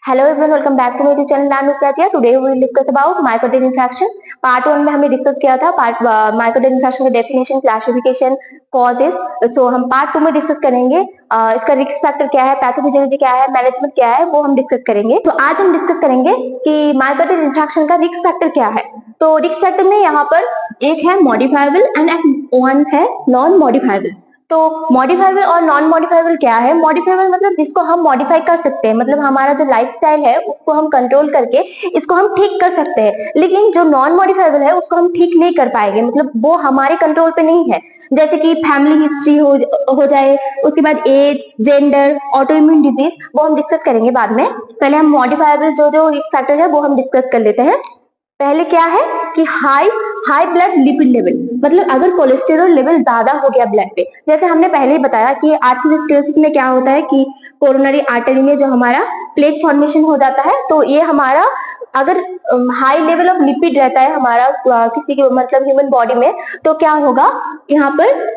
Hello everyone, welcome back to my YouTube channel नानुप्याजिया। Today we will discuss about myocardial infarction. Part 1 में हमने discuss किया था myocardial infarction का definition, classification, causes. So हम part 2 में डिस्कस करेंगे इसका रिस्क फैक्टर क्या है, पैथोफिजियोलॉजी क्या है, मैनेजमेंट क्या है, वो हम डिस्कस करेंगे। तो आज हम डिस्कस करेंगे कि माइक्रोडेल इंफ्रैक्शन का रिस्क फैक्टर क्या है। तो रिस्क फैक्टर में यहाँ पर एक है मॉडिफाइबल एंड वन है नॉन मॉडिफाइबल। तो मॉडिफाइबल और नॉन मॉडिफाइबल क्या है? मॉडिफाइबल मतलब जिसको हम मॉडिफाई कर सकते हैं, मतलब हमारा जो लाइफस्टाइल है उसको हम कंट्रोल करके इसको हम ठीक कर सकते हैं। लेकिन जो नॉन मॉडिफाइबल है उसको हम ठीक नहीं कर पाएंगे, मतलब वो हमारे कंट्रोल पे नहीं है। जैसे कि फैमिली हिस्ट्री हो जाए, उसके बाद age, gender, autoimmune disease, वो हम डिस्कस करेंगे बाद में। पहले हम मॉडिफाइबल जो रिस्क फैक्टर है वो हम डिस्कस कर लेते हैं। पहले क्या है कि high high blood lipid level, मतलब अगर कोलेस्टेरॉल लेवल ज्यादा हो गया ब्लड पे, जैसे हमने पहले ही बताया कि आर्थरोस्क्लेरोसिस में क्या होता है कि कोरोनरी आर्टरी में जो हमारा प्लेक फॉर्मेशन हो जाता है, तो ये हमारा अगर हाई लेवल ऑफ लिपिड रहता है हमारा किसी के मतलब ह्यूमन बॉडी में, तो क्या होगा यहाँ पर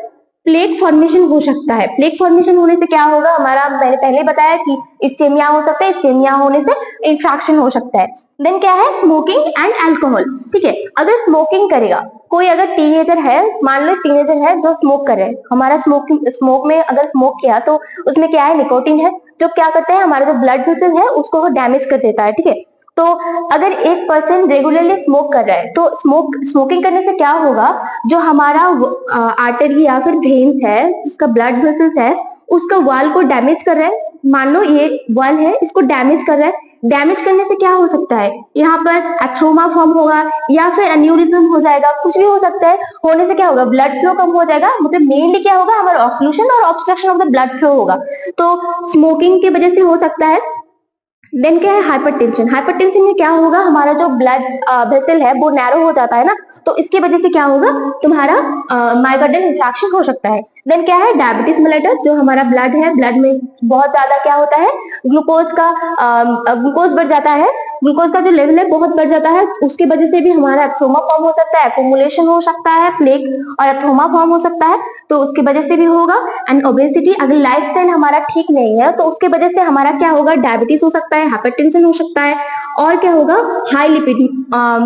प्लेक फॉर्मेशन हो सकता है। प्लेक फॉर्मेशन होने से क्या होगा हमारा, मैंने पहले बताया कि इस्चेमिया हो सकता है, इस्चेमिया होने से इंफ्रैक्शन हो सकता है। देन क्या है, स्मोकिंग एंड अल्कोहल। ठीक है, अगर स्मोकिंग करेगा कोई, अगर टीनेजर है, मान लो टीनेजर है जो स्मोक करे, हमारा स्मोक में अगर स्मोक किया तो उसमें क्या है, निकोटीन है, जो क्या करता है हमारा जो ब्लड वेसल है उसको वो डैमेज कर देता है। ठीक है, तो अगर एक पर्सन रेगुलरली स्मोक कर रहा है तो स्मोकिंग करने से क्या होगा, जो हमारा आर्टरी या फिर वेन्स है, जिसका ब्लड वेसल्स है, उसका वॉल को डैमेज कर रहा है। मान लो ये वॉल है, इसको डैमेज कर रहा है। डैमेज करने से क्या हो सकता है, यहाँ पर एथ्रोमा फॉर्म होगा या फिर एन्यूरिज्म हो जाएगा, कुछ भी हो सकता है। होने से क्या होगा, ब्लड फ्लो कम हो जाएगा, मतलब मेनली क्या होगा, हमारा ऑक्लूशन और obstruction of the blood flow होगा। तो स्मोकिंग की वजह से हो सकता है। देन क्या है, हाइपरटेंशन। हाइपरटेंशन में क्या होगा, हमारा जो ब्लड वेसल है वो नैरो हो जाता है ना, तो इसके वजह से क्या होगा, तुम्हारा माइक्रोडेल इंफ्रैक्शन हो सकता है। देन क्या है, डायबिटीज मेलिटस, जो हमारा ब्लड है, ब्लड में बहुत ज्यादा क्या होता है, ग्लूकोज का ग्लूकोज बढ़ जाता है, ग्लूकोज का जो लेवल है बहुत बढ़ जाता है, उसकी वजह से भी हमारा एथोमा फॉर्म हो सकता है, एक्यूमुलेशन हो सकता है, प्लेक और एथोमा फॉर्म हो सकता है, तो उसकी वजह से भी होगा। एंड ओबेसिटी, अगर लाइफस्टाइल हमारा ठीक नहीं है तो उसके वजह से हमारा क्या होगा, डायबिटीज हो सकता है, हाइपरटेंशन हो सकता है, और क्या होगा, हाई लिपिड,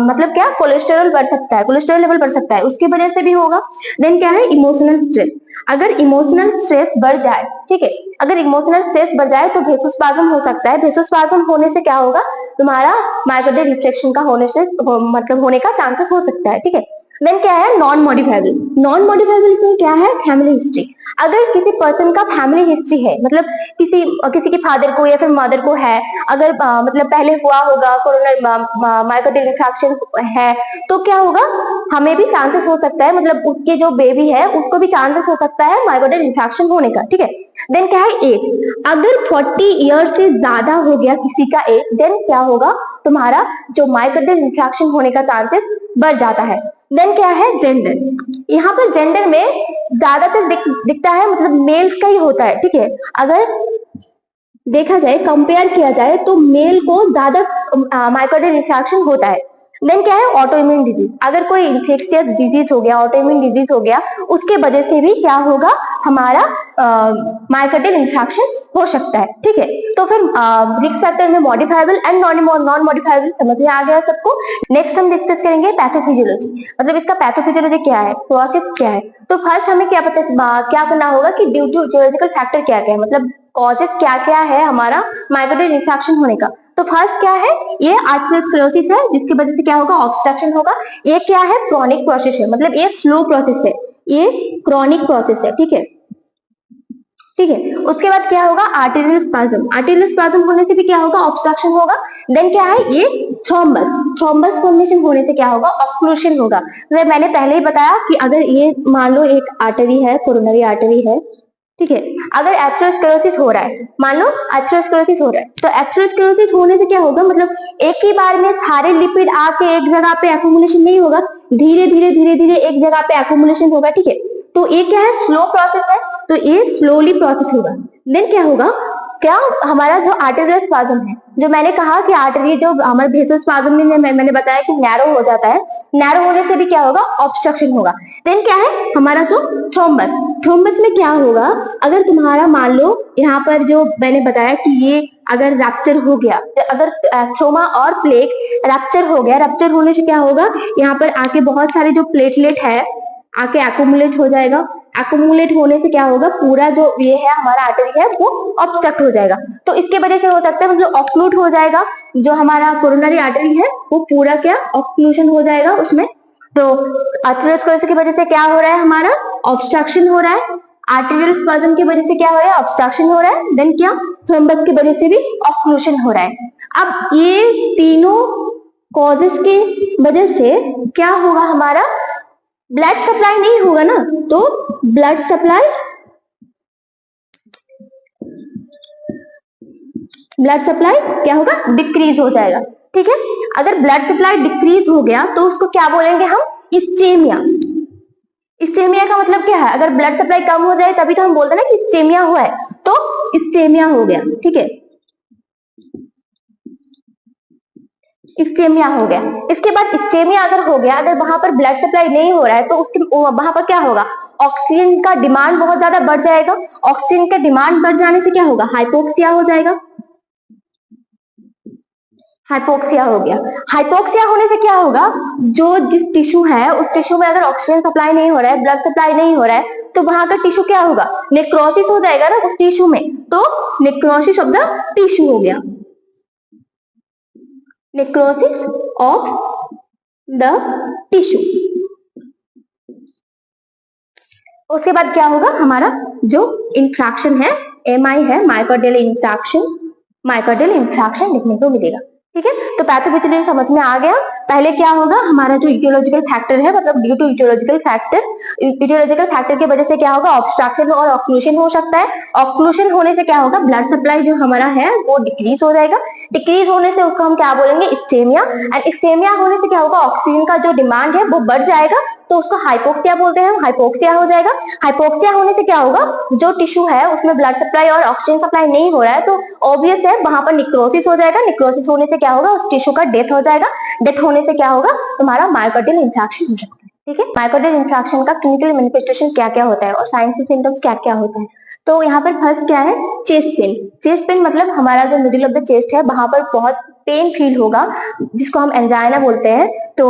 मतलब क्या, कोलेस्टेरॉल बढ़ सकता है, कोलेस्टेरॉल लेवल बढ़ सकता है, उसकी वजह से भी होगा। देन क्या है, इमोशनल स्ट्रेस। अगर इमोशनल स्ट्रेस बढ़ जाए, ठीक है, अगर इमोशनल स्ट्रेस बढ़ जाए तो वेसोस्पाज्म हो सकता है। वेसोस्पाज्म होने से क्या होगा, तुम्हारा माइक्रोडेल इंफ्रैक्शन का मतलब होने का चांसेस हो सकता है। ठीक है, देन क्या है, नॉन मॉडिफाइबल। नॉन मॉडिफाइबल इसमें क्या है, फैमिली हिस्ट्री। अगर किसी पर्सन का फैमिली हिस्ट्री है, मतलब किसी के फादर को या फिर मदर को है, अगर मतलब पहले हुआ होगा कोरोना माइक्रोडेल इंफ्रैक्शन है, तो क्या होगा, हमें भी चांसेस हो सकता है, मतलब उसके जो बेबी है उसको भी चांसेस हो सकता है माइक्रोडेल इंफ्रैक्शन होने का। ठीक है, देन क्या है, एज। अगर 40 ईयर से ज्यादा हो गया किसी का एज, देन क्या होगा, तुम्हारा जो माइक्रोडेल इंफ्रैक्शन होने का चांसेस बढ़ जाता है। देन क्या है, जेंडर। यहाँ पर जेंडर में ज्यादातर दिखता है, मतलब मेल्स का ही होता है। ठीक है, अगर देखा जाए, कंपेयर किया जाए तो मेल को ज्यादा माइक्रोडेल इंफ्रैक्शन होता है। देन क्या है, ऑटो इम्यून डिजीज। अगर कोई इन्फेक्शियस डिजीज हो गया, ऑटो इम्यून डिजीज हो गया, उसके वजह से भी क्या होगा, हमारा माइक्रोडेल इंफ्रैक्शन हो सकता है। ठीक है, तो फिर रिस्क फैक्टर में मॉडिफाइबल एंड नॉन मॉडिफाइबल समझ में आ गया सबको। नेक्स्ट हम डिस्कस करेंगे पैथोफिजियोलॉजी, मतलब इसका पैथोफिजियोलॉजी क्या है, प्रोसेस क्या है। तो फर्स्ट हमें क्या करना होगा कि ड्यू टू जियोलॉजिकल फैक्टर क्या क्या है, मतलब कॉजेस क्या क्या है हमारा माइक्रोडेल इंफ्रैक्शन होने का। तो फर्स्ट क्या है, ये आर्थरोस्क्लेरोसिस है, जिसकी वजह से क्या होगा, ऑब्स्ट्रक्शन होगा। ये क्या है, क्रॉनिक प्रोसेस है, मतलब ये स्लो प्रोसेस है, ये क्रॉनिक प्रोसेस है। ठीक है, ठीक है, उसके बाद क्या होगा, आर्टेरियल स्पाज्म। आर्टेरियल स्पाज्म होने से भी क्या होगा, ऑब्स्ट्रक्शन होगा। देन क्या है, ये थ्रोम्बस फॉर्मेशन होने से क्या होगा, ऑक्लूशन होगा। तो मैंने पहले ही बताया कि अगर ये मान लो एक आर्टरी है, कोरोनरी आर्टरी है, ठीक है, अगर एथेरोस्क्लेरोसिस हो रहा है, मान लो एथेरोस्क्लेरोसिस हो रहा है, तो एथेरोस्क्लेरोसिस होने से क्या होगा, मतलब एक ही बार में सारे लिपिड आके एक जगह पे एक्यूमुलेशन नहीं होगा, धीरे धीरे एक जगह पे एक्यूमुलेशन होगा। ठीक है, तो ये क्या है, स्लो प्रोसेस है, तो ये स्लोली प्रोसेस होगा। देन क्या होगा, क्या हमारा जो आर्टेरियल स्पाज्म है, जो मैंने कहा कि आर्टरी जो हमारे भेसोस्पाज्म में मैंने बताया कि नैरो हो जाता है, नैरो होने से भी क्या होगा, ऑब्स्ट्रक्शन होगा। देन क्या है हमारा जो थ्रोम्बस, थ्रोम्बस में क्या होगा, अगर तुम्हारा मान लो यहाँ पर जो मैंने बताया कि ये अगर रैप्चर हो गया, अगर थ्रोमा और प्लेक रैप्चर हो गया, रैप्चर होने से क्या होगा, यहाँ पर आके बहुत सारे जो प्लेटलेट है आके एक्यूमुलेट हो जाएगा, एक्यूमुलेट होने से क्या होगा, पूरा जो ये है हमारा आर्टरी है वो ऑब्स्ट्रक्ट हो जाएगा। तो इसके वजह से हो सकता है मतलब ऑक्लूट हो जाएगा, जो हमारा कोरोनरी आर्टरी है वो पूरा क्या ऑक्लूशन हो जाएगा उसमें। तो अथेरोस्क्लेरोसिस की वजह से क्या हो रहा है, हमारा ऑब्स्ट्रक्शन हो रहा है, आर्टेरियल स्पाज्म की वजह से क्या हो रहा है, ऑब्स्ट्रक्शन हो रहा है, देन क्या थ्रोम्बस की वजह से भी ऑक्लूशन हो रहा है। अब ये तीनों कॉजेस की वजह से क्या होगा, हमारा ब्लड सप्लाई नहीं होगा ना, तो ब्लड सप्लाई क्या होगा, डिक्रीज हो जाएगा। ठीक है, अगर ब्लड सप्लाई डिक्रीज हो गया तो उसको क्या बोलेंगे हम, इस्चेमिया। इस्चेमिया का मतलब क्या है, अगर ब्लड सप्लाई कम हो जाए तभी तो हम बोलते हैं ना कि इस्चेमिया हुआ है, तो इस्चेमिया हो गया। ठीक है, इस्चेमिया हो गया। इसके बाद इस्चेमिया अगर हो गया, अगर वहां पर ब्लड सप्लाई नहीं हो रहा है तो उसके वहां पर क्या होगा, ऑक्सीजन का डिमांड बहुत ज्यादा बढ़ जाएगा। ऑक्सीजन का डिमांड बढ़ जाने से क्या होगा, हाइपोक्सिया हो जाएगा। हाइपोक्सिया हो गया, हाइपोक्सिया होने से क्या होगा, जो जिस टिश्यू है उस टिश्यू में अगर ऑक्सीजन सप्लाई नहीं हो रहा है, ब्लड सप्लाई नहीं हो रहा है, तो वहां का टिश्यू क्या होगा, नेक्रोसिस हो जाएगा ना उस टिश्यू में, तो नेक्रोसिस ऑफ द टिश्यू हो गया, नेक्रोसिस ऑफ द टिश्यू। उसके बाद क्या होगा, हमारा जो इंफ्रैक्शन है, एमआई है, मायोकार्डियल इंफ्रैक्शन, मायोकार्डियल इंफ्रैक्शन देखने को मिलेगा। ठीक है, तो पैथोपैथोलॉजी समझ में आ गया। पहले क्या होगा, हमारा जो इटियोलॉजिकल फैक्टर है, मतलब ड्यू टू इटियोलॉजिकल फैक्टर की वजह से क्या होगा, ऑब्स्ट्रक्शन और ऑक्लूशन हो सकता है। ऑक्लूशन होने से क्या होगा, ब्लड सप्लाई जो हमारा है वो डिक्रीज हो जाएगा। डिक्रीज होने से उसको हम क्या बोलेंगे, इस्चेमिया। एंड इस्चेमिया होने से क्या होगा, ऑक्सीजन का जो डिमांड है वो बढ़ जाएगा, तो उसको हाइपोक्सिया बोलते हैं, हाइपोक्सिया हो जाएगा। हाइपोक्सिया होने से क्या होगा, जो टिश्यू है उसमें ब्लड सप्लाई और ऑक्सीजन सप्लाई नहीं हो रहा है, तो ऑब्वियस है वहां पर निक्रोसिस हो जाएगा। निक्रोसिस होने से क्या होगा, उस टिश्यू का डेथ हो जाएगा। डेथ होने से क्या होगा, तुम्हारा मायोकार्डियल इंफ्रैक्शन हो सकता है। ठीक है, मायोकार्डियल इंफ्रैक्शन का क्लिनिकल मैनिफेस्टेशन क्या क्या होता है और साइंस के सिम्टम्स क्या क्या होते हैं। तो यहाँ पर फर्स्ट क्या है, चेस्ट पेन। चेस्ट पेन मतलब हमारा जो मिडिल ऑफ द चेस्ट है वहां पर बहुत पेन फील होगा, जिसको हम एंजाइना बोलते हैं। तो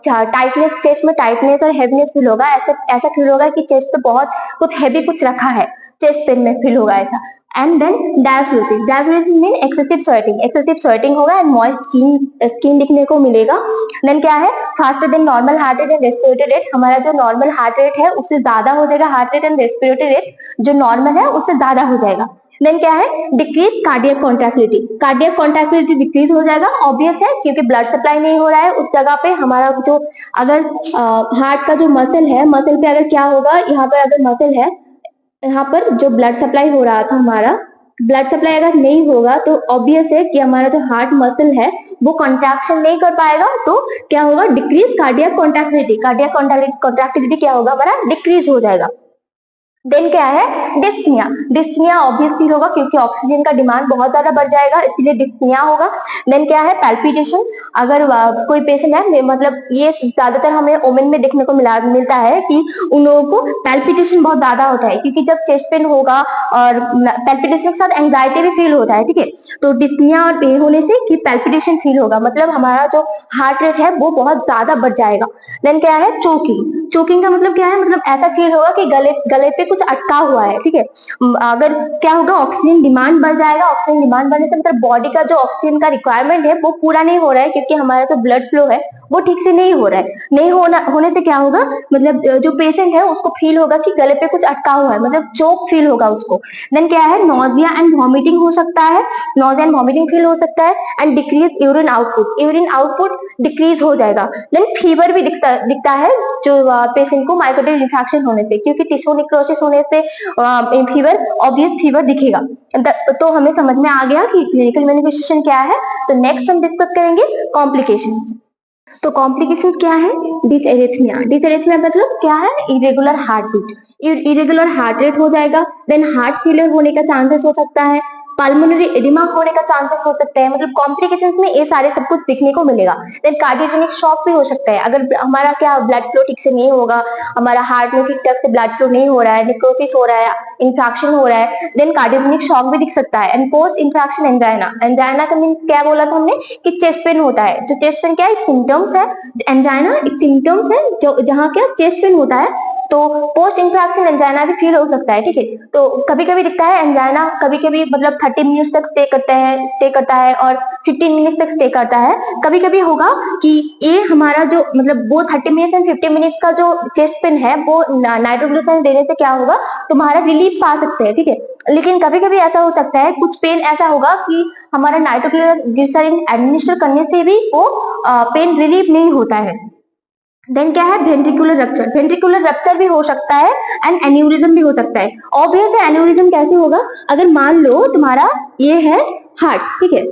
टाइटनेस, चेस्ट में टाइटनेस और हेवीनेस फील होगा, ऐसा ऐसा फील होगा कि चेस्ट पे बहुत कुछ हैवी कुछ रखा है, चेस्ट पेन में फील होगा ऐसा। And then diaphoresis, diaphoresis mean excessive sweating होगा एंड मॉइस्ट स्किन दिखने को मिलेगा। देन क्या है, faster than normal heart rate and respiratory rate, हमारा जो नॉर्मल हार्ट रेट है उससे ज्यादा हो जाएगा heart rate, and respiratory rate जो नॉर्मल है उससे ज्यादा हो जाएगा। देन क्या है, decrease cardiac contractility, cardiac contractility decrease हो जाएगा, ऑब्वियस है क्योंकि ब्लड सप्लाई नहीं हो रहा है उस जगह पे। हमारा जो अगर हार्ट का जो मसल है, मसल पे अगर क्या होगा, यहाँ पर अगर मसल है, यहाँ पर जो ब्लड सप्लाई हो रहा था, हमारा ब्लड सप्लाई अगर नहीं होगा तो ऑब्वियस है कि हमारा जो हार्ट मसल है वो कॉन्ट्रैक्शन नहीं कर पाएगा, तो क्या होगा, decrease cardiac contractility. Cardiac contractility क्या होगा, हमारा डिक्रीज हो जाएगा। देन क्या है, डिस्पनिया। डिस्पनिया ऑब्वियसली होगा क्योंकि ऑक्सीजन का डिमांड बहुत ज्यादा बढ़ जाएगा, इसलिए डिस्पनिया होगा। देन क्या है, पैल्पिटेशन। अगर कोई पेशेंट है, मतलब ये ज्यादातर हमें ओमेन में देखने को मिलता है कि उन लोगों को पैल्पिटेशन बहुत ज्यादा होता है, क्योंकि जब चेस्ट पेन होगा और पैल्पिटेशन के साथ एंग्जाइटी भी फील होता है। ठीक है, तो डिस्पनिया और पे होने से कि पैल्पिटेशन फील होगा, मतलब हमारा जो हार्ट रेट है वो बहुत ज्यादा बढ़ जाएगा। देन क्या है, चोकिंग। चोकिंग का मतलब क्या है, मतलब ऐसा फील होगा कि गले पे कुछ अटका हुआ है। ठीक है, अगर क्या होगा, ऑक्सीजन डिमांड बढ़ जाएगा। ऑक्सीजन डिमांड बढ़ने से मतलब बॉडी का जो ऑक्सीजन का रिक्वायरमेंट है वो पूरा नहीं हो रहा है, क्योंकि हमारा जो ब्लड फ्लो है वो ठीक से नहीं हो रहा है। नहीं होने से क्या होगा, मतलब जो पेशेंट है उसको फील होगा कि गले पे कुछ अटका हुआ है, मतलब चोक फील होगा उसको। देन क्या है, नोजिया एंड वॉमिटिंग हो सकता है, नोजिया एंड वॉमिटिंग फील हो सकता है। And decrease urine output, urine output decrease हो जाएगा। देन फीवर भी दिखता है जो पेशेंट को मायोकार्डियल इंफेक्शन होने से, क्योंकि टिश्यू नेक्रोसिस होने से फीवर, ऑब्वियस फीवर दिखेगा। तो हमें समझ में आ गया कि क्लिनिकल मैनिफेस्टेशन क्या है। तो नेक्स्ट हम डिस्कस करेंगे कॉम्प्लिकेशंस। तो कॉम्प्लिकेशन क्या है, डिसएरिथमिया। डिसएरिथमिया मतलब क्या है, irregular heartbeat, irregular heart rate हो जाएगा। देन हार्ट फेलियर होने का चांसेस हो सकता है। पल्मोनरी एडिमा होने का चांसेस हो सकता है, मतलब कॉम्प्लिकेशंस में ये सारे सब कुछ दिखने को मिलेगा। देन कार्डियोजेनिक शॉक भी हो सकता है, अगर हमारा क्या ब्लड फ्लो ठीक से नहीं होगा, हमारा हार्ट में ठीक ठाक से ब्लड फ्लो नहीं हो रहा है, निक्रोसिस हो रहा है, इंफ्रैक्शन हो रहा है, देन कार्डियोजेनिक शॉक भी दिख सकता है। And post infraction angina, angina का मीन क्या बोला था हमने कि चेस्ट पेन होता है, जो चेस्ट पेन क्या है, सिम्टम्स है, एंजाइना एक सिम्टम्स है जो जहाँ क्या चेस्ट पेन होता है, तो पोस्ट इंफ्रैक्शन एंजाइना भी फील हो सकता है, ठीक है। तो कभी कभी दिखता है एंजाइना, कभी कभी मतलब 30 मिनट्स तक स्टे करता है और 15 मिनट्स तक स्टे करता है। कभी कभी होगा कि ये हमारा जो मतलब वो 30 मिनट्स एंड 15 मिनट्स का जो चेस्ट पेन है वो नाइट्रोग्लिसरीन देने से क्या होगा, तुम्हारा रिलीफ पा सकते हैं, ठीक है। लेकिन कभी कभी ऐसा हो सकता है, कुछ पेन ऐसा होगा कि हमारा नाइट्रोग्लिसरीन एडमिनिस्टर करने से भी वो पेन रिलीफ नहीं होता है। देन क्या है, वेंट्रिकुलर रप्चर, वेंट्रिकुलर रप्चर भी हो सकता है एंड एन्यूरिज्म भी हो सकता है। ऑब्वियस है एन्यूरिज्म कैसे होगा, अगर मान लो तुम्हारा ये है हार्ट, ठीक है,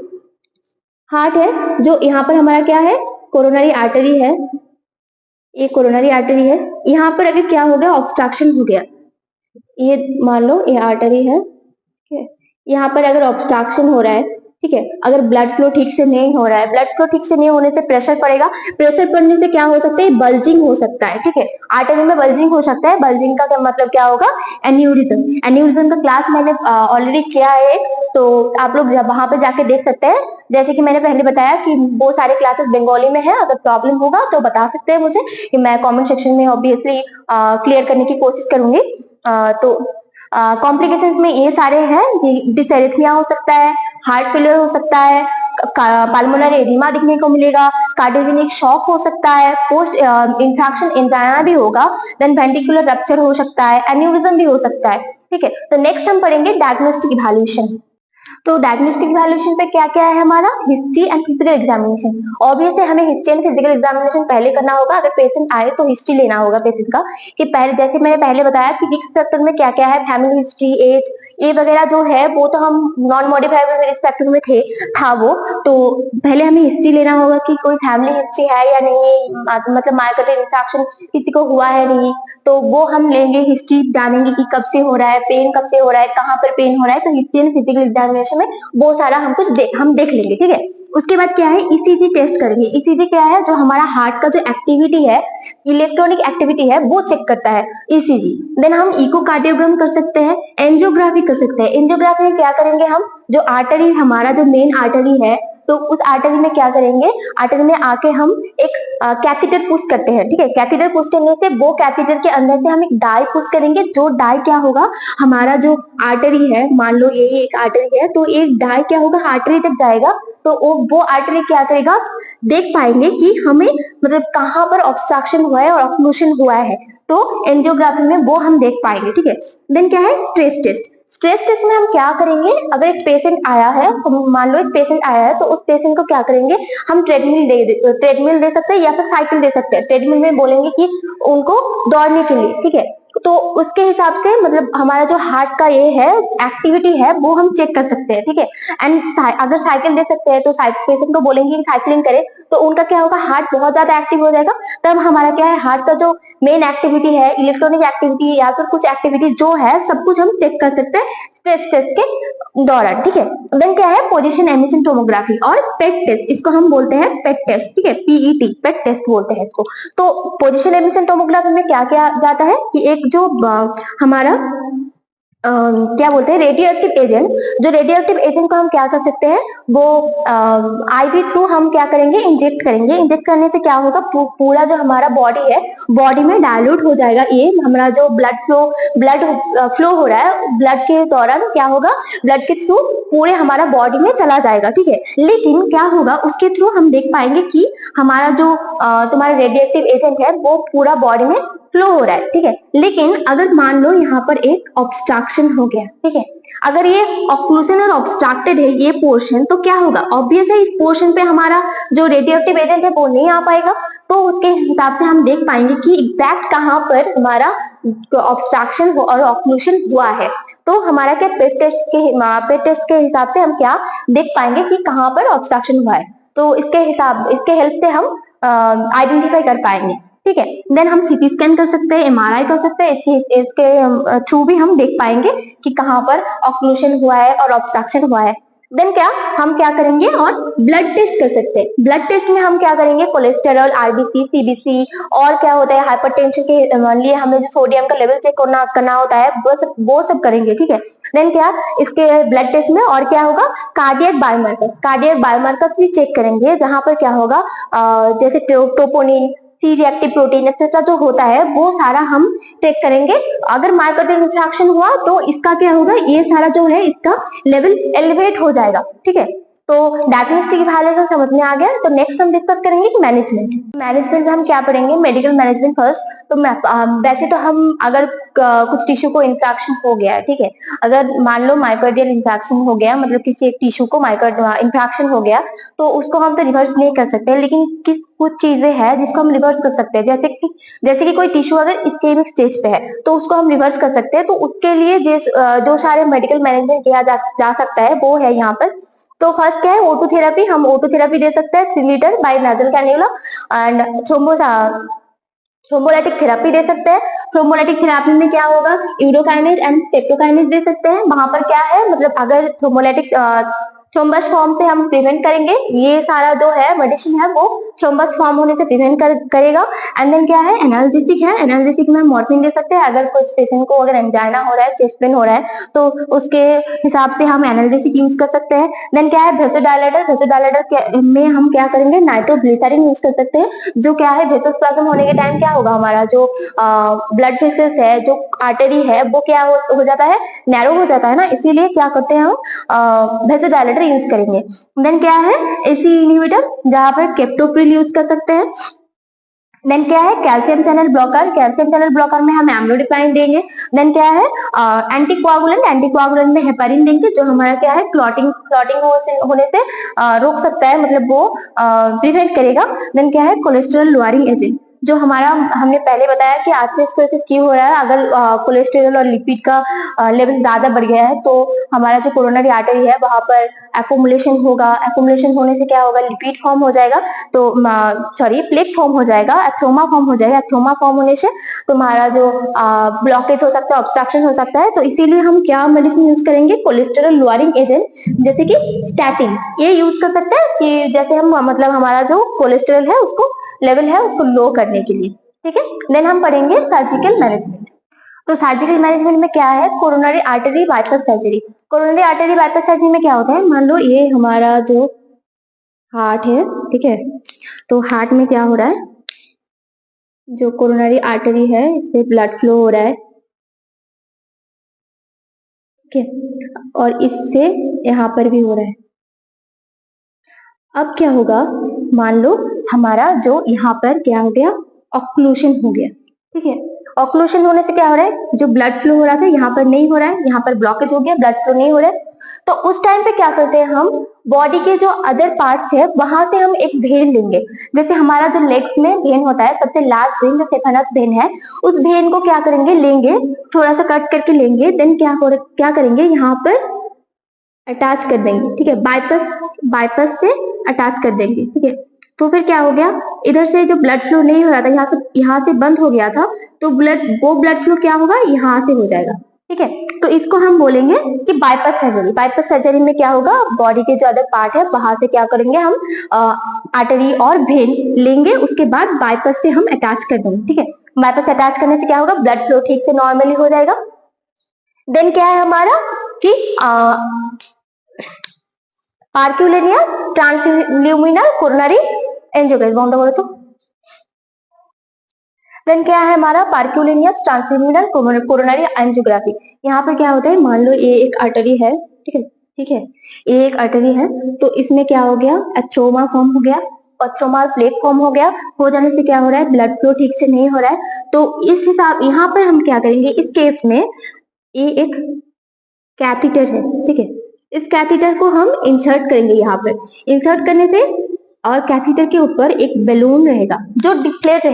हार्ट है जो यहाँ पर हमारा क्या है, कोरोनरी आर्टरी है, ये कोरोनरी आर्टरी है, यहाँ पर अगर क्या हो गया, ऑब्स्ट्रक्शन हो गया, ये मान लो ये आर्टरी है, ठीक है, यहाँ पर अगर ऑब्स्ट्रक्शन हो रहा है, ठीक है, अगर ब्लड फ्लो ठीक से नहीं हो रहा है, ब्लड फ्लो ठीक से नहीं होने से प्रेशर पड़ेगा, प्रेशर पड़ने से क्या हो सकता है, बल्जिंग हो सकता है, ठीक है, आर्टरी में बल्जिंग हो सकता है। बल्जिंग का मतलब क्या होगा, एन्यूरिज्म। एन्यूरिज्म का क्लास मैंने ऑलरेडी किया है, तो आप लोग वहां पे जाके देख सकते हैं। जैसे कि मैंने पहले बताया कि वो सारे क्लासेस बंगाली में है, अगर प्रॉब्लम होगा तो बता सकते हैं मुझे, कि मैं कमेंट सेक्शन में ऑब्वियसली क्लियर करने की कोशिश करूंगी। तो कॉम्प्लिकेशंस में ये सारे हैं, डिसएरिथमिया हो सकता है, हार्ट फेलियर हो सकता है, पल्मोनरी एडिमा दिखने को मिलेगा, कार्डियोजेनिक शॉक हो सकता है, पोस्ट इंफ्रैक्शन एंजाइना भी होगा, देन वेंट्रिकुलर रप्चर हो सकता है, एन्यूरिज्म भी हो सकता है, ठीक है। तो नेक्स्ट हम पढ़ेंगे डायग्नोस्टिक इवैल्यूएशन। तो डायग्नोस्टिक इवैल्यूएशन पे क्या क्या है हमारा, history and physical examination. Obviously हमें हिस्ट्री एंड फिजिकल एग्जामिनेशन पहले करना होगा, अगर पेशेंट आए तो हिस्ट्री लेना होगा पेशेंट का, कि पहले जैसे मैंने पहले बताया कि रिस्क फैक्टर में क्या क्या है, फैमिली हिस्ट्री, एज, ये वगैरह जो है वो तो हम नॉन मॉडिफाइबल रिस्क फैक्टर में था वो, तो पहले हमें हिस्ट्री लेना होगा कि कोई फैमिली हिस्ट्री है या नहीं, मतलब माइग्रेटरी इंफेक्शन किसी को हुआ है नहीं, तो वो हम लेंगे, हिस्ट्री जानेंगे कि कब से हो रहा है, पेन कब से हो रहा है, कहाँ पर पेन हो रहा है, तो हिस्ट्री एंड फिजिकल एग्जामिनेशन में वो सारा हम देख लेंगे, ठीक है। उसके बाद क्या है, ईसीजी टेस्ट करेंगे। ईसीजी क्या है, जो हमारा हार्ट का जो एक्टिविटी है, इलेक्ट्रॉनिक एक्टिविटी है, वो चेक करता है ईसीजी। देन हम इकोकार्डियोग्राम कर सकते हैं, एंजियोग्राफी कर सकते हैं। एंजियोग्राफी में क्या करेंगे, हम जो आर्टरी, हमारा जो मेन आर्टरी है, तो उस आर्टरी में क्या करेंगे, आर्टरी में आके हम एक कैथेटर पुश करते हैं, ठीक है। कैथेटर पुश करने से वो कैथेटर के अंदर से हम एक डाई पुश करेंगे, जो डाई क्या होगा, हमारा जो आर्टरी है, मान लो ये एक आर्टरी है, तो एक डाई क्या होगा, आर्टरी तक जाएगा, तो वो आर्टरी क्या करेगा, देख पाएंगे कि हमें मतलब कहाँ पर ऑब्स्ट्रक्शन हुआ है और ऑक्लूशन हुआ है, तो एंजियोग्राफी में वो हम देख पाएंगे, ठीक है। देन क्या है, स्ट्रेस टेस्ट। स्ट्रेस टेस्ट में हम क्या करेंगे, अगर एक पेशेंट आया है, तो मान लो एक पेशेंट आया है, तो उस पेशेंट को क्या करेंगे, हम ट्रेडमिल दे सकते हैं या फिर साइकिल दे सकते हैं। ट्रेडमिल में बोलेंगे कि उनको दौड़ने के लिए, ठीक है, तो उसके हिसाब से मतलब हमारा जो हार्ट का ये है एक्टिविटी है, वो हम चेक कर सकते हैं, ठीक है। एंड अगर साइकिल दे सकते हैं तो पेशेंट को बोलेंगे कि साइकिलिंग करे, तो उनका क्या होगा, हार्ट बहुत ज्यादा एक्टिव हो जाएगा, तब हमारा क्या है, हार्ट का जो मेन एक्टिविटी है, इलेक्ट्रॉनिक एक्टिविटी या फिर कुछ एक्टिविटी जो है, सब कुछ हम चेक कर सकते हैं स्ट्रेस टेस्ट के दौरान, ठीक है। देन क्या है, पोजीशन एमिशन टोमोग्राफी और पेट टेस्ट, इसको हम बोलते हैं पेट टेस्ट, ठीक है, पीईटी, पेट टेस्ट बोलते हैं इसको। तो पोजीशन एमिशन टोमोग्राफी में क्या क्या जाता है कि एक जो हमारा क्या बोलते हैं, रेडियो एक्टिव एजेंट, जो रेडियो एक्टिव एजेंट को हम क्या कर सकते हैं, वो आईवी थ्रू हम क्या करेंगे, इंजेक्ट करेंगे। इंजेक्ट करने से क्या होगा, पूरा जो हमारा बॉडी है, बॉडी में डायल्यूट हो जाएगा, ये हमारा जो ब्लड फ्लो हो रहा है, ब्लड के दौरान क्या होगा, ब्लड के थ्रू पूरे हमारा बॉडी में चला जाएगा, ठीक है। लेकिन क्या होगा, उसके थ्रू हम देख पाएंगे कि हमारा जो तुम्हारा रेडियो एक्टिव एजेंट है, वो पूरा बॉडी में फ्लो हो रहा है, ठीक है। लेकिन अगर मान लो यहाँ पर एक ऑब्स्ट्रक्शन हो गया, ठीक है, अगर ये ऑक्लूजन और ऑब्स्ट्रक्टेड है ये पोर्शन, तो क्या होगा, ऑब्वियस है इस पोर्शन पे हमारा जो रेडियोएक्टिव एजेंट है वो नहीं आ पाएगा, तो उसके हिसाब से हम देख पाएंगे कि एग्जैक्ट कहाँ पर हमारा ऑब्स्ट्रक्शन और ऑक्लूजन हुआ है। तो हमारा क्या पेट टेस्ट के हिसाब से हम क्या देख पाएंगे कि कहाँ पर ऑब्स्ट्रक्शन हुआ है, तो इसके हेल्प से हम आइडेंटिफाई कर पाएंगे। ठीक है। देन हम सीटी स्कैन कर सकते हैं, एमआरआई कर सकते हैं, इसके थ्रू भी हम देख पाएंगे कि कहाँ पर ऑक्लूशन हुआ है और ऑब्स्ट्रक्शन हुआ है। देन क्या हम क्या करेंगे और ब्लड टेस्ट कर सकते हैं। ब्लड टेस्ट में हम क्या करेंगे, कोलेस्टेरॉल, आरबीसी, सीबीसी और क्या होता है हाइपरटेंशन के लिए हमें जो सोडियम का लेवल चेक करना होता है वो सब करेंगे, ठीक है। देन क्या इसके ब्लड टेस्ट में और क्या होगा, कार्डियक बायोमार्कर्स भी चेक करेंगे, जहां पर क्या होगा जैसे troponin, C reactive protein etcetera जो होता है वो सारा हम चेक करेंगे। अगर मायोकार्डियल इंफ्राक्शन हुआ तो इसका क्या होगा, ये सारा जो है इसका लेवल एलिवेट हो जाएगा, ठीक है। तो डायग्नोस्टिक इवैल्यूएशन समझ में आ गया। तो नेक्स्ट हम डिस्कस करेंगे कि मैनेजमेंट में हम क्या पढ़ेंगे, मेडिकल मैनेजमेंट फर्स्ट। तो वैसे तो हम अगर कुछ टिश्यू को इंफ्रैक्शन हो गया है, ठीक है, अगर मान लो मायोकार्डियल इंफ्रैक्शन हो गया, मतलब किसी एक टिश्यू को इंफ्रैक्शन हो गया, तो उसको हम तो रिवर्स नहीं कर सकते, लेकिन कुछ चीजें हैं जिसको हम रिवर्स कर सकते हैं। जैसे कि कोई टिश्यू अगर इस्केमिक स्टेज पे है तो उसको हम रिवर्स कर सकते हैं। तो उसके लिए जो सारे मेडिकल मैनेजमेंट किया जा सकता है वो है यहाँ पर। तो फर्स्ट क्या है, O2 थेरेपी। हम O2 थेरेपी दे सकते हैं 3 litre by nasal cannula. And thrombolytic therapy दे सकते हैं। थ्रोम्बोलाइटिक थेरेपी में क्या होगा, यूरोकाइनेज एंड स्टेप्टोकाइनेज दे सकते हैं। वहां पर क्या है, मतलब अगर थ्रोम्बोलाइटिक थ्रोम्बस फॉर्म से हम प्रिवेंट करेंगे, ये सारा जो है मेडिसिन है वो थ्रोम्बस फॉर्म होने से प्रिवेंट करेगा। एंड देन क्या है, एनाल्जेसिक है। एनाल्जेसिक में हम मॉर्फिन दे सकते हैं। अगर कुछ पेशेंट को अगर एंजाइना हो रहा है, चेस्ट पेन हो रहा है, तो उसके हिसाब से हम एनाल्जेसिक यूज कर सकते हैं। देन क्या है, वेसोडायलेटर में हम क्या करेंगे, नाइट्रोग्लिसरीन यूज कर सकते हैं। जो क्या है, वेसोस्पाज्म होने के टाइम क्या होगा, हमारा जो ब्लड वेसल्स है, जो आर्टरी है, वो क्या हो जाता है, नैरो हो जाता है ना, इसीलिए क्या करते हैं हम वेसोडायलेटर यूज करेंगे। देन क्या है, एसी इनहिबिटर, जहां पर केप्टोप्रिल यूज कर सकते हैं। देन क्या है, कैल्शियम चैनल ब्लॉकर में हम एम्लोडिपाइन देंगे। देन क्या है, एंटीकोआगुलेंट में हेपारिन देंगे, जो हमारा क्या है, क्लॉटिंग होने से रोक सकता है, मतलब वो प्रिवेंट करेगा। देन क्या है, कोलेस्ट्रॉल लोअरिंग एजेंट, जो हमारा हमने पहले बताया कि आर्थरोस्क्लेरोसिस क्यों हो रहा है, अगर कोलेस्ट्रॉल और लिपिड का लेवल ज्यादा बढ़ गया है तो हमारा जो कोरोनरी आर्टरी है वहां पर एक्युमुलेशन होगा। एक्युमुलेशन होने से क्या होगा, लिपिड फॉर्म हो जाएगा, तो सॉरी प्लेक फॉर्म हो जाएगा, एथ्रोमा फॉर्म हो जाएगा। एथ्रोमा फॉर्म होने से तुम्हारा जो ब्लॉकेज हो सकता है, ऑब्स्ट्रक्शन हो सकता है। तो इसीलिए हम क्या मेडिसिन यूज करेंगे, कोलेस्ट्रॉल लोअरिंग एजेंट, जैसे कि स्टैटिन, ये यूज कर सकते हैं कि जैसे हम मतलब हमारा जो कोलेस्ट्रॉल है उसको लेवल है उसको लो करने के लिए, ठीक है। देन हम पढ़ेंगे सर्जिकल मैनेजमेंट। तो सर्जिकल मैनेजमेंट में क्या है, coronary artery bypass surgery. Coronary artery bypass surgery में क्या होता है, मान लो ये हमारा जो हार्ट है, ठीक है, तो हार्ट में क्या हो रहा है, जो कोरोनरी आर्टरी है इससे ब्लड फ्लो हो रहा है, ठीक है, और इससे यहाँ पर भी हो रहा है। अब क्या होगा, मान लो हमारा जो यहाँ पर क्या हो गया, ऑक्लूशन हो गया, ठीक है। ऑक्लूशन होने से क्या हो रहा है, जो ब्लड फ्लो हो रहा था यहाँ पर नहीं हो रहा है, यहाँ पर ब्लॉकेज हो गया, ब्लड फ्लो नहीं हो रहा है। तो उस टाइम पे क्या करते हैं हम, बॉडी के जो अदर पार्ट्स है वहां से हम एक वेन लेंगे। जैसे हमारा जो लेग्स में वेन होता है, सबसे लार्ज वेन जो सेफेनस वेन है, उस वेन को क्या करेंगे, लेंगे, थोड़ा सा कट करके लेंगे। देन क्या करेंगे, यहाँ पर अटैच कर देंगे, ठीक है, बाईपास से अटैच कर देंगे, ठीक है। तो फिर क्या हो गया, इधर से जो ब्लड फ्लो नहीं हो रहा था, यहाँ से बंद हो गया था, तो वो ब्लड फ्लो क्या होगा, यहाँ से हो जाएगा, ठीक है। तो इसको हम बोलेंगे कि बाईपास सर्जरी। बाईपास सर्जरी में क्या होगा, बॉडी के जो अदर पार्ट है वहां से क्या करेंगे हम, आर्टरी और वेन लेंगे, उसके बाद बाईपास से हम अटैच कर देंगे, ठीक है। बाईपास अटैच करने से क्या होगा, ब्लड फ्लो ठीक से नॉर्मली हो जाएगा। देन क्या है हमारा कि पार्क्यूलिनिया ट्रांसल्यूमिनल कोरोनरी एंजियोग्राफी, बंद करो तो। देन क्या है हमारा, पार्क्यूलिनियस ट्रांसल्यूमिनल कोरोनरी एंजियोग्राफी। यहाँ पर क्या होता है, मान लो ये एक आर्टरी है, ठीक है, ये एक आर्टरी है, तो इसमें क्या हो गया, एथ्रोमा फॉर्म हो गया, एथ्रोमा प्लेक फॉर्म हो गया। हो जाने से क्या हो रहा है, ब्लड फ्लो ठीक से नहीं हो रहा है। तो इस हिसाब यहाँ पर हम क्या करेंगे, इस केस में ये एक कैथीटर है, ठीक है, इस कैथीटर को हम इंसर्ट करेंगे यहाँ पर। इंसर्ट करने से और कैथीटर के ऊपर एक बैलून रहेगा जो डिफ्लेट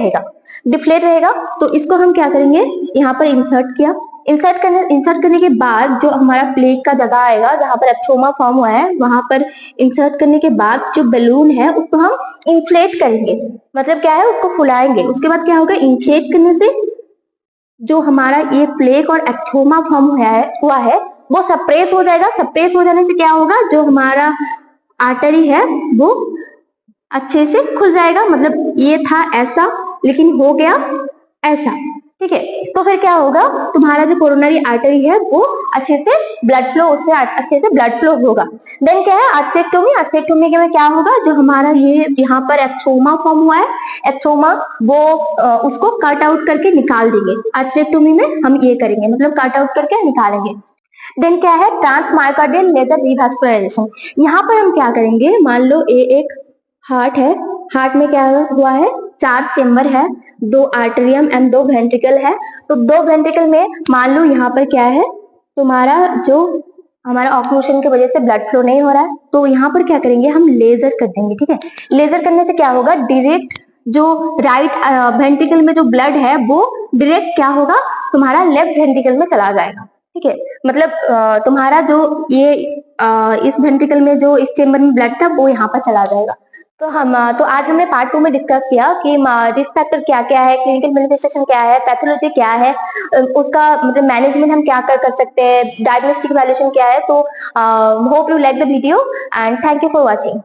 रहेगा, तो इसको हम क्या करेंगे, यहाँ पर इंसर्ट किया, इंसर्ट करने के बाद जो हमारा प्लेग का जगह आएगा जहां पर एब्थोमा फॉर्म हुआ है, वहां पर इंसर्ट करने के बाद जो बलून है उसको हम इन्फ्लेट करेंगे। मतलब क्या है, उसको फुलाएंगे। उसके बाद क्या होगा, इन्फ्लेट करने से जो हमारा ये प्लेग और एब्थोमा फॉर्म हुआ है वो सप्रेस हो जाएगा। सप्रेस हो जाने से क्या होगा, जो हमारा आर्टरी है वो अच्छे से खुल जाएगा। मतलब ये था ऐसा, लेकिन हो गया ऐसा। ठीक है, तो फिर क्या होगा, तुम्हारा जो कोरोनरी आर्टरी है वो अच्छे से ब्लड फ्लो, उससे अच्छे से ब्लड फ्लो होगा। देन क्या है, आर्थ्रेक्टोमी। आर्थ्रेक्टोमी में क्या होगा, जो हमारा ये यहाँ पर एब्थोमा फॉर्म हुआ है, एब्थोमा वो उसको कट आउट करके निकाल देंगे। आर्थ्रेक्टोमी में हम ये करेंगे, मतलब कट आउट करके निकालेंगे। देन क्या है, ट्रांसमायोकार्डियल लेजर रिवास्कुलराइजेशन। यहाँ पर हम क्या करेंगे, मान लो ये एक हार्ट है, हार्ट में क्या हुआ है, 4 चेम्बर है, 2 आर्टेरियम एंड 2 वेंट्रिकल है। तो 2 वेंट्रिकल में मान लो यहाँ पर क्या है, तुम्हारा जो हमारा ऑक्लूशन की वजह से ब्लड फ्लो नहीं हो रहा है, तो यहाँ पर क्या करेंगे, हम लेजर कर देंगे। ठीक है, लेजर करने से क्या होगा, डायरेक्ट जो राइट वेंट्रिकल में जो ब्लड है वो डायरेक्ट क्या होगा, तुम्हारा लेफ्ट वेंट्रिकल में चला जाएगा। ठीक है, मतलब तुम्हारा जो ये इस वेंट्रिकल में जो इस चेम्बर में ब्लड था वो यहाँ पर चला जाएगा। तो आज हमने पार्ट 2 में डिस्कस किया कि रिस्क फैक्टर क्या क्या है, क्लिनिकल मैनिफेस्टेशन क्या है, पैथोलॉजी क्या है, उसका मतलब मैनेजमेंट हम क्या कर सकते हैं, डायग्नोस्टिक वैल्यूएशन क्या है। तो hope you like the video and thank you for watching.